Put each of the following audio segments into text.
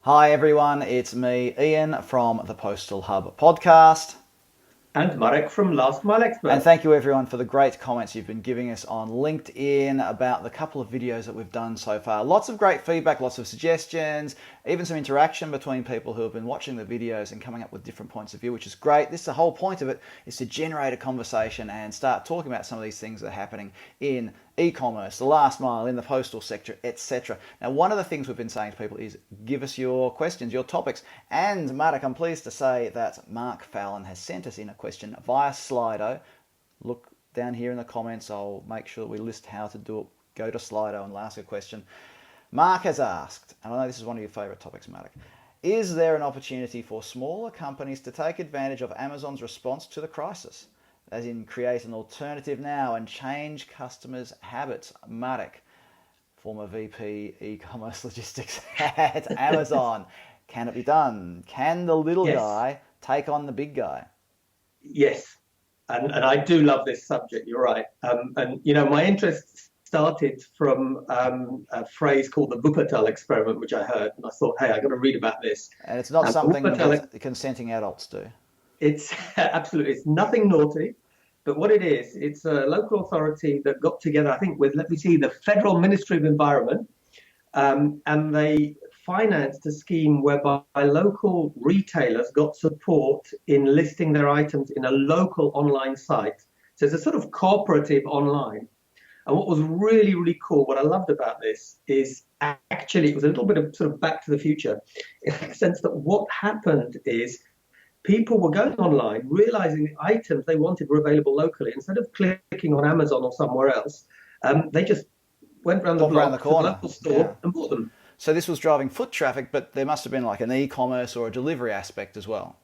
Hi everyone, it's me, Ian from the Postal Hub podcast. And Marek from Last Mile And Experts. thank you everyone for the great comments you've been giving us on LinkedIn about the couple of videos that we've done so far. Lots of great feedback, lots of suggestions, even some interaction between people who have been watching the videos and coming up with different points of view, which is great. This is the whole point of it, is to generate a conversation and start talking about some of these things that are happening in e-commerce, the last mile, in the postal sector, etc. Now, one of the things we've been saying to people is give us your questions, your topics. And Marek, I'm pleased to say that Mark Fallon has sent us in a question via Slido. Look down here in the comments. I'll make sure that we list how to do it. Go to Slido and ask a question. Mark has asked, and I know this is one of your favourite topics, Marek, is there an opportunity for smaller companies to take advantage of Amazon's response to the crisis? As in create an alternative now and change customers' habits. Marek, former VP e-commerce logistics at Amazon. Can it be done? Can the little Yes, guy take on the big guy? yes. And I do love this subject, you're right. My interest started from a phrase called the Wuppertal experiment, which I heard. And I thought, hey, I got to read about this. And it's not And the something Wuppertal, that consenting adults do. it's absolutely, it's nothing naughty. But what it is, it's a local authority that got together, I think, with, let me see, the Federal Ministry of Environment. And they financed a scheme whereby local retailers got support in listing their items in a local online site. So it's a sort of cooperative online. And what was really, really cool, what I loved about this is actually it was a little bit of sort of back to the future in the sense that what happened is people were going online, realizing the items they wanted were available locally. Instead of clicking on Amazon or somewhere else, they just went around the Pop around the block to the corner. local Yeah. store and bought them. So this was driving foot traffic, but there must have been like an e-commerce or a delivery aspect as well.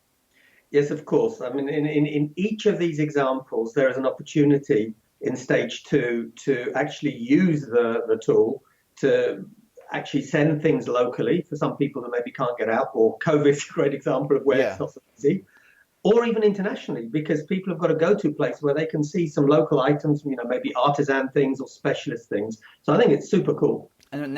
Yes, of course. I mean, in each of these examples, there is an opportunity in stage two to actually use the tool to actually send things locally for some people that maybe can't get out, or COVID is a great example of where it's Yeah. not so easy, or even internationally, because people have got to go to a place where they can see some local items, maybe artisan things or specialist things. So I think it's super cool. And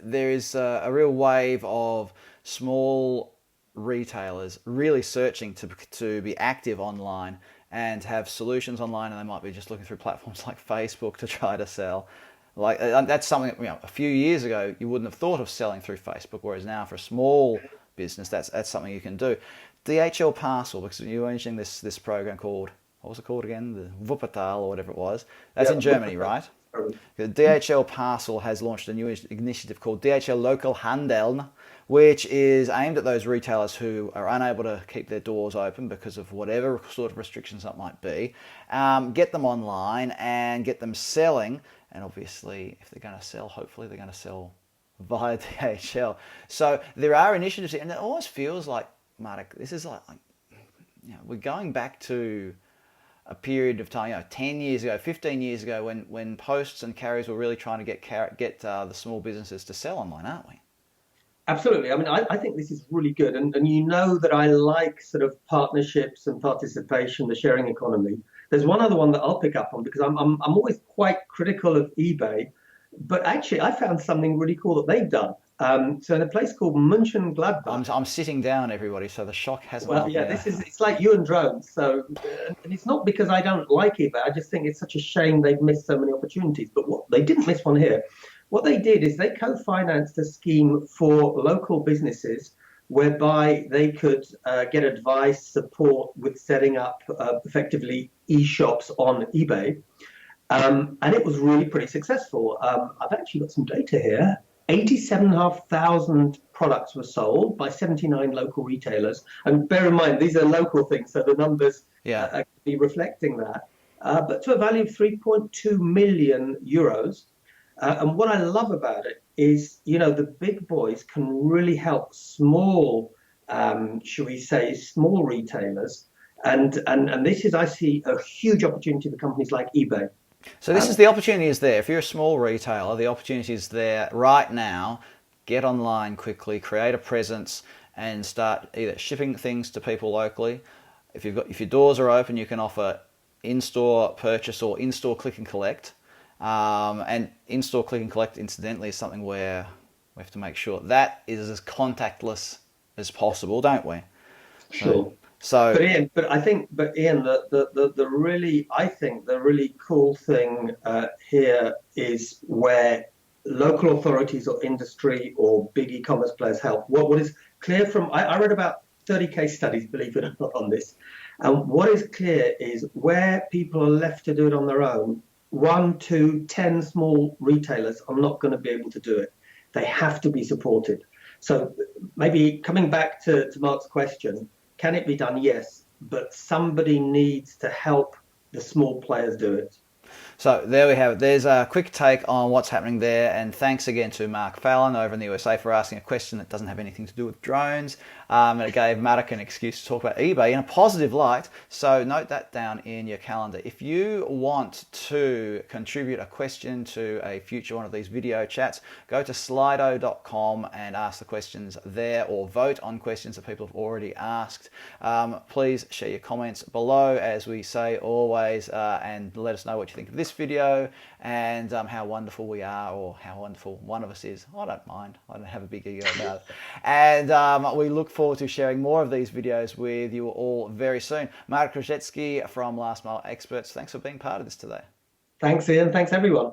there is a real wave of small retailers really searching to be active online and have solutions online, and they might be just looking through platforms like Facebook to try to sell. Like that's something a few years ago you wouldn't have thought of selling through Facebook, whereas now for a small business that's something you can do. DHL Parcel, because you were mentioning this program called, what was it called again? The Wuppertal or whatever it was. That's Yeah. in Germany, right? The DHL Parcel has launched a new initiative called DHL Local Handeln, which is aimed at those retailers who are unable to keep their doors open because of whatever sort of restrictions that might be. Get them online and get them selling. And obviously, if they're going to sell, hopefully they're going to sell via DHL. So there are initiatives, and it almost feels like, Marek, this is like we're going back to a period of time, 10 years ago, 15 years ago, when posts and carriers were really trying to get the small businesses to sell online, aren't we? Absolutely. I mean, I think this is really good. And you know that I like sort of partnerships and participation, the sharing economy. There's one other one that I'll pick up on because I'm always quite critical of eBay. But actually, I found something really cool that they've done. So in a place called Mönchengladbach. I'm sitting down, everybody, so the shock hasn't Well, knocked yeah, me out. it's like you and drones. So, and it's not because I don't like eBay. I just think it's such a shame they've missed so many opportunities. But what they didn't miss one here. What they did is they co-financed a scheme for local businesses whereby they could get advice, support with setting up effectively e-shops on eBay. And it was really pretty successful. I've actually got some data here. 87,500 products were sold by 79 local retailers. And bear in mind, these are local things, so the numbers Yeah. are actually reflecting that. But to a value of 3.2 million euros. And what I love about it is, the big boys can really help small, should we say, small retailers. And this is, I see, a huge opportunity for companies like eBay. So this is the opportunity is there. If you're a small retailer, the opportunity is there right now. Get online quickly, create a presence, and start either shipping things to people locally. If your doors are open, you can offer in-store purchase or in-store click and collect. And in-store click and collect, incidentally, is something where We have to make sure that is as contactless as possible, don't we? So, Sure. so But Ian, the really, I think the really cool thing here is where local authorities or industry or big e-commerce players help. What is clear from, I read about 30 case studies, believe it or not, on this. And what is clear is where people are left to do it on their own, 1 to 10 small retailers are not going to be able to do it. They have to be supported. So maybe coming back to Mark's question, can it be done? Yes, but somebody needs to help the small players do it. So there we have it. There's a quick take on what's happening there, and thanks again to Mark Fallon over in the USA for asking a question that doesn't have anything to do with drones. And it gave Matic an excuse to talk about eBay in a positive light. So note that down in your calendar. If you want to contribute a question to a future one of these video chats, go to slido.com and ask the questions there, or vote on questions that people have already asked. Please share your comments below, as we say always, and let us know what you think of this video and how wonderful we are, or how wonderful one of us is. I don't mind. I don't have a big ego about it. And we look forward to sharing more of these videos with you all very soon. Mark Krzyzewski from Last Mile Experts, thanks for being part of this today. Thanks, Ian. Thanks, everyone.